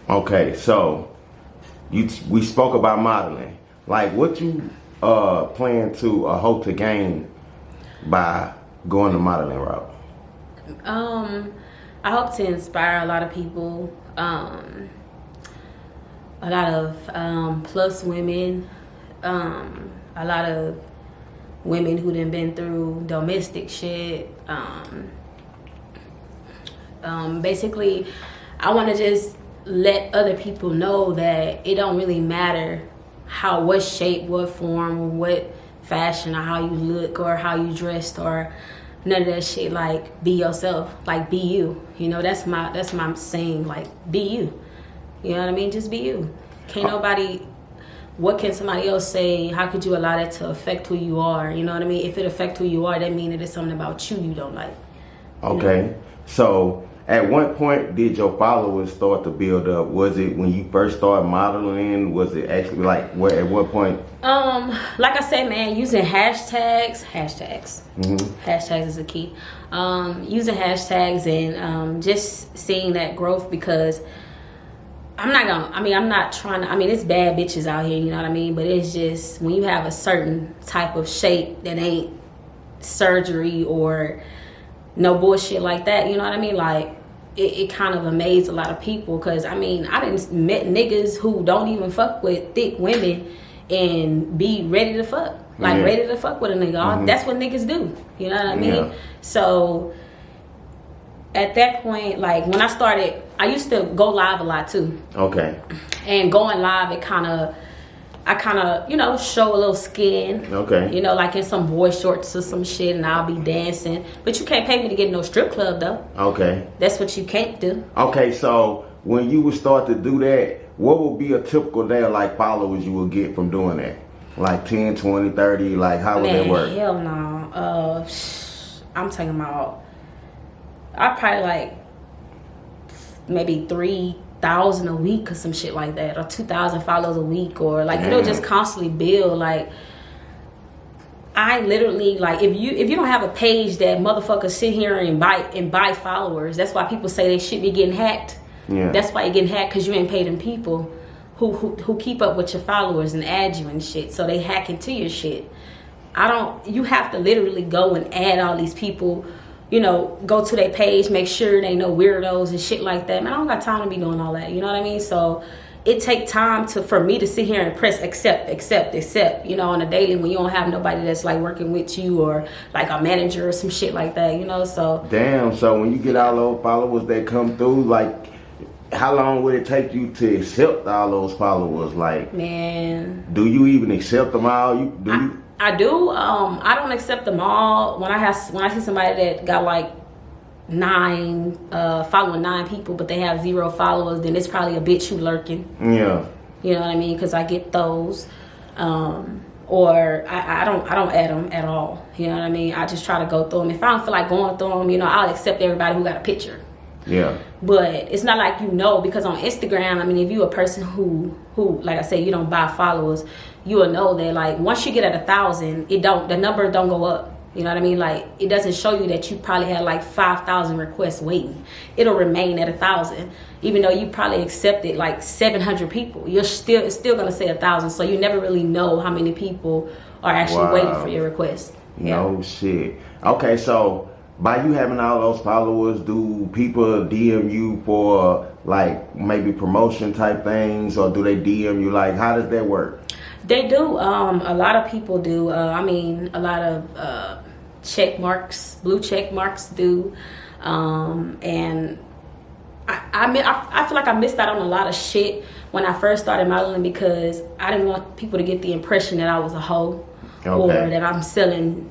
Okay, so we spoke about modeling. Like, what you plan to hope to gain by going the modeling route? I hope to inspire a lot of people. A lot of plus women. A lot of women who done been through domestic shit. Basically, I want to just let other people know that it don't really matter what shape, what form, what fashion, or how you look, or how you dressed, or none of that shit. Like, be yourself. Like, be you. You know, that's my saying. Like, be you. You know what I mean? Just be you. Can't nobody. What can somebody else say? How could you allow that to affect who you are? You know what I mean? If it affects who you are, that means it is something about you don't like. Okay. You know? So, at what point did your followers start to build up? Was it when you first started modeling? Was it actually like at what point? Like I said, man, using hashtags. Hashtags is the key. Using hashtags and just seeing that growth, because I'm not trying to, it's bad bitches out here, you know what I mean? But it's just, when you have a certain type of shape that ain't surgery or no bullshit like that, you know what I mean? Like, it kind of amazed a lot of people, because, I didn't met niggas who don't even fuck with thick women and be ready to fuck. Like, ready to fuck with a nigga. Mm-hmm. That's what niggas do, you know what I mean? Yeah. So, at that point, like, when I started, I used to go live a lot too. Okay. And going live, I kind of, you know, show a little skin. Okay. You know, like in some boy shorts or some shit, and I'll be dancing. But you can't pay me to get in no strip club, though. Okay. That's what you can't do. Okay, so when you would start to do that, what would be a typical day of, like, followers you would get from doing that? Like 10, 20, 30, like, how would that work? Hell no. I'm talking about, I probably like maybe 3,000 a week or some shit like that, or 2,000 followers a week, or like it'll just constantly build. Like, I literally, like, if you don't have a page that motherfuckers sit here and buy followers, that's why people say they should be getting hacked. Yeah. That's why you're getting hacked, because you ain't paid them people who keep up with your followers and add you and shit, so they hack into your shit. You have to literally go and add all these people. You know, go to their page, make sure they know weirdos and shit like that. Man, I don't got time to be doing all that. You know what I mean? So it take time for me to sit here and press accept, you know, on a daily, when you don't have nobody that's like working with you, or like a manager or some shit like that, you know. So damn. So when you get all those followers that come through, like, how long would it take you to accept all those followers? Like, man, do you even accept them all? I do. I don't accept them all. When I see somebody that got like following 9 people, but they have 0 followers, then it's probably a bitch who lurking. Yeah. You know what I mean? Because I get those. Or I don't add them at all. You know what I mean? I just try to go through them. If I don't feel like going through them, you know, I'll accept everybody who got a picture. Yeah. But it's not like, you know, because on Instagram, if you a person who like I say, you don't buy followers, you will know that, like, once you get at 1,000, the number don't go up. You know what I mean? Like, it doesn't show you that you probably had like 5,000 requests waiting. It'll remain at 1,000, even though you probably accepted like 700 people. It's still gonna say 1,000. So you never really know how many people are actually waiting for your request. Yeah. No shit. Okay, so by you having all those followers, do people DM you for like maybe promotion type things, or do they DM you? Like, how does that work? They do. A lot of people do. A lot of check marks, blue check marks do. And I feel like I missed out on a lot of shit when I first started modeling, because I didn't want people to get the impression that I was a hoe, or that I'm selling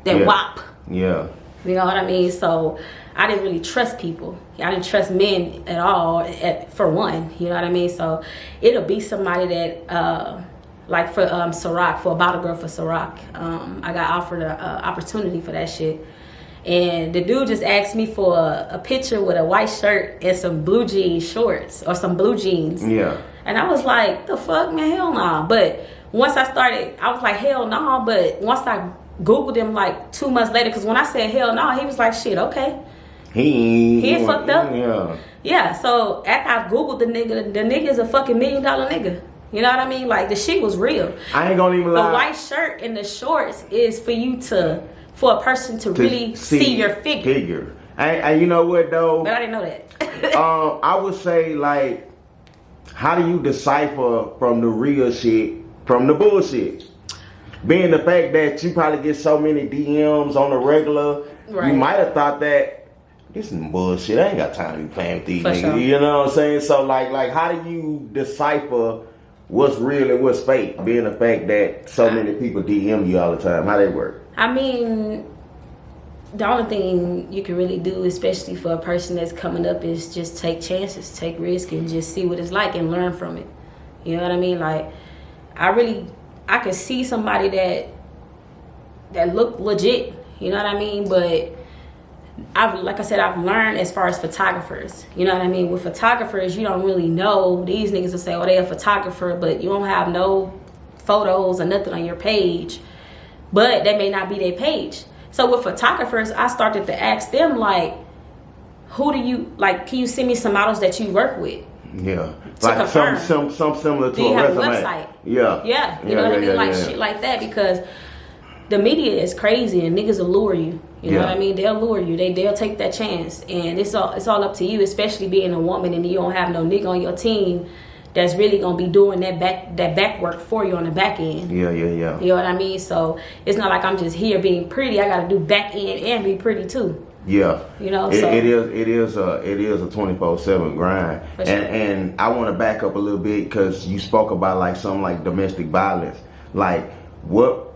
that WAP. Yeah. You know what I mean? So I didn't really trust people. I didn't trust men at all, for one. You know what I mean? So it'll be somebody that, like for Ciroc, for a bottle girl for Ciroc, I got offered an opportunity for that shit. And the dude just asked me for a picture with a white shirt and some blue jean shorts, or some blue jeans. Yeah. And I was like, the fuck, man, hell nah. But once I started, I was like, hell nah. But once I Googled him like 2 months later, because when I said hell no, he was like, shit, okay. He ain't fucked up. Yeah. Yeah, so after I Googled the nigga is a fucking $1 million nigga. You know what I mean? Like, the shit was real. I ain't gonna even lie. The white shirt and the shorts is for a person to really see your figure. And you know what though? But I didn't know that. I would say, like, how do you decipher from the real shit from the bullshit? Being the fact that you probably get so many DMs on the regular, right. You might have thought that this is bullshit. I ain't got time to be playing with these For niggas. sure. You know what I'm saying? So like how do you decipher what's real and what's fake? Being the fact that so many people DM you all the time. How that work? I mean, the only thing you can really do, especially for a person that's coming up, is just take chances, take risks, and just see what it's like and learn from it. You know what I mean? Like, I could see somebody that look legit. You know what I mean? But I've learned as far as photographers. You know what I mean? With photographers, you don't really know. These niggas will say, oh, they a photographer, but you don't have no photos or nothing on your page. But that may not be their page. So with photographers, I started to ask them, like, who do you, like, can you send me some models that you work with? Yeah. To like confirm. some similar to do you a have resume. A website? Yeah. Yeah. You know what I mean? Like shit like that, because the media is crazy and niggas will lure you. You know what I mean? They'll lure you. They'll take that chance. And it's all up to you, especially being a woman and you don't have no nigga on your team that's really gonna be doing that back work for you on the back end. Yeah. You know what I mean? So it's not like I'm just here being pretty. I gotta do back end and be pretty too. Yeah. You know, it is a 24/7 grind. For sure. And I want to back up a little bit because you spoke about like something like domestic violence. Like what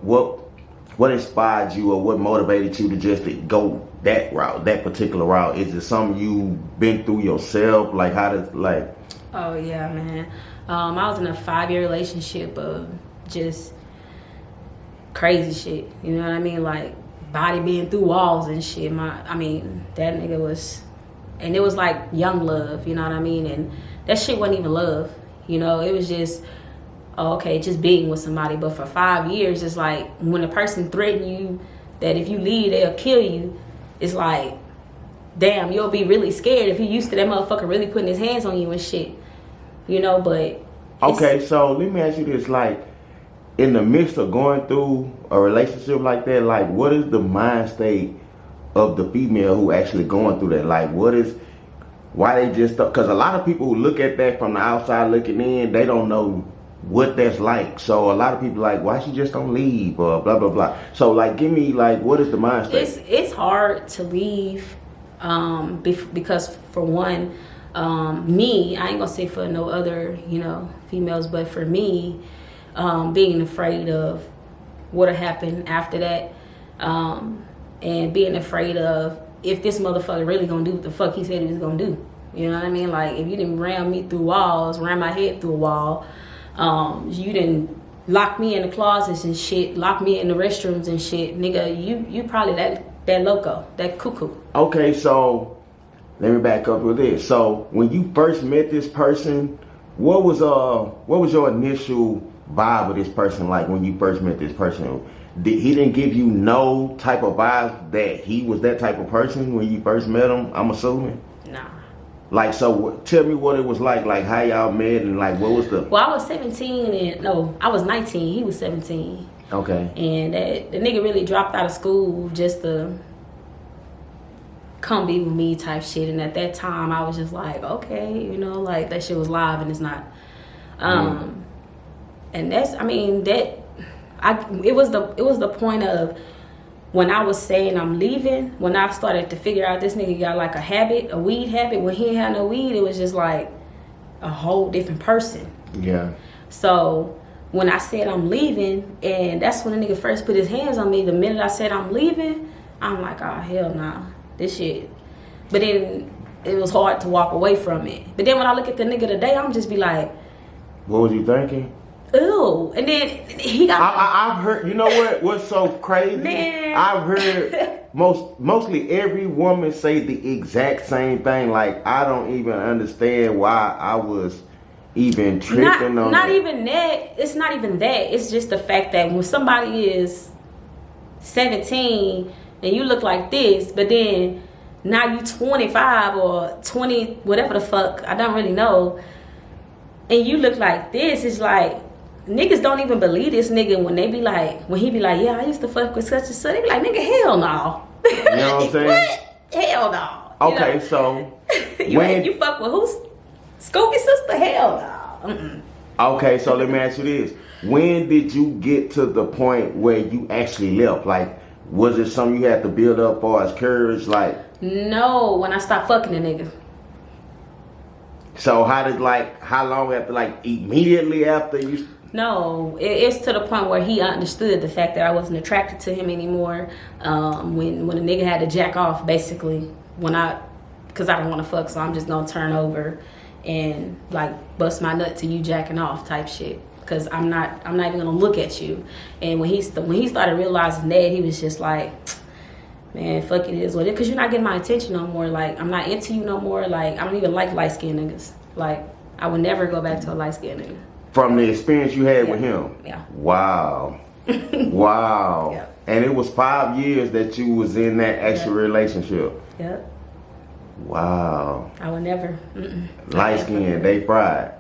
inspired you or what motivated you to just go that route, that particular route? Is it something you've been through yourself? Like how does like? Oh yeah, man. I was in a 5-year relationship of just crazy shit. You know what I mean? Like body being through walls and shit. That nigga was, and it was like young love. You know what I mean? And that shit wasn't even love. You know, it was just, just being with somebody. But for 5 years, it's like when a person threaten you that if you leave, they'll kill you. It's like, damn, you'll be really scared if you used to that motherfucker really putting his hands on you and shit. You know, but okay, so let me ask you this, like, in the midst of going through a relationship like that, like, what is the mind state of the female who actually going through that? Like, why they just, because a lot of people who look at that from the outside looking in, they don't know what that's like. So a lot of people like, why she just don't leave or blah, blah, blah. So, like, give me, like, what is the mind state? It's hard to leave because, for one, me, I ain't gonna say for no other, females, but for me, being afraid of what'll happen after that, and being afraid of if this motherfucker really gonna do what the fuck he said he was gonna do. You know what I mean? Like, if you didn't ram me through walls, ram my head through a wall, you didn't lock me in the closets and shit, lock me in the restrooms and shit, nigga, you probably that loco, that cuckoo. Okay, so let me back up with this. So when you first met this person, what was your initial vibe with this person like when you first met this person? He didn't give you no type of vibe that he was that type of person when you first met him, I'm assuming? Nah. Like, so tell me what it was like how y'all met and like what was the... Well, I was 17 and, no, I was 19, he was 17. Okay. And the nigga really dropped out of school just to come be with me type shit. And at that time, I was just like, okay, like that shit was live and it's not. And that's, it was the point of when I was saying I'm leaving, when I started to figure out this nigga got like a weed habit. When he ain't had no weed, it was just like a whole different person. Yeah. So when I said I'm leaving, and that's when the nigga first put his hands on me, the minute I said I'm leaving, I'm like, oh, hell nah, this shit. But then it was hard to walk away from it. But then when I look at the nigga today, I'm just be like, what was you thinking? Ew. And then he got... I've heard, you know what's so crazy? Man. I've heard mostly every woman say the exact same thing. Like, I don't even understand why I was even tripping on not that. even that. It's not even that. It's just the fact that when somebody is 17 and you look like this, but then now you 25 or 20, whatever the fuck, I don't really know, and you look like this. It's like, niggas don't even believe this nigga when they be like, when he be like, yeah, I used to fuck with such and such. They be like, nigga, hell no. You know what I'm saying? What? Hell no. Okay, you know? so you fuck with who's Scooby sister? Hell no. Mm-mm. Okay, so let me ask you this: when did you get to the point where you actually left? Like, was it something you had to build up for as courage? Like, no, when I stopped fucking a nigga. so how long after? Like, immediately after you? No, it's to the point where he understood the fact that I wasn't attracted to him anymore. When a nigga had to jack off, basically, because I don't want to fuck, so I'm just gonna turn over and like bust my nut to you jacking off type shit. Because I'm not even gonna look at you. And when he started realizing that, he was just like, man, fuck it is what it is. Because you're not getting my attention no more. Like, I'm not into you no more. Like, I don't even like light skinned niggas. Like, I would never go back to a light skinned nigga. From the experience you had with him? Yeah. Wow. Wow. Yeah. And it was 5 years that you was in that actual relationship? Yep. Wow. I would never. Light skin, they fried.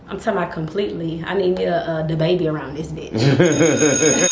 I'm talking about completely. I need me the baby around this bitch.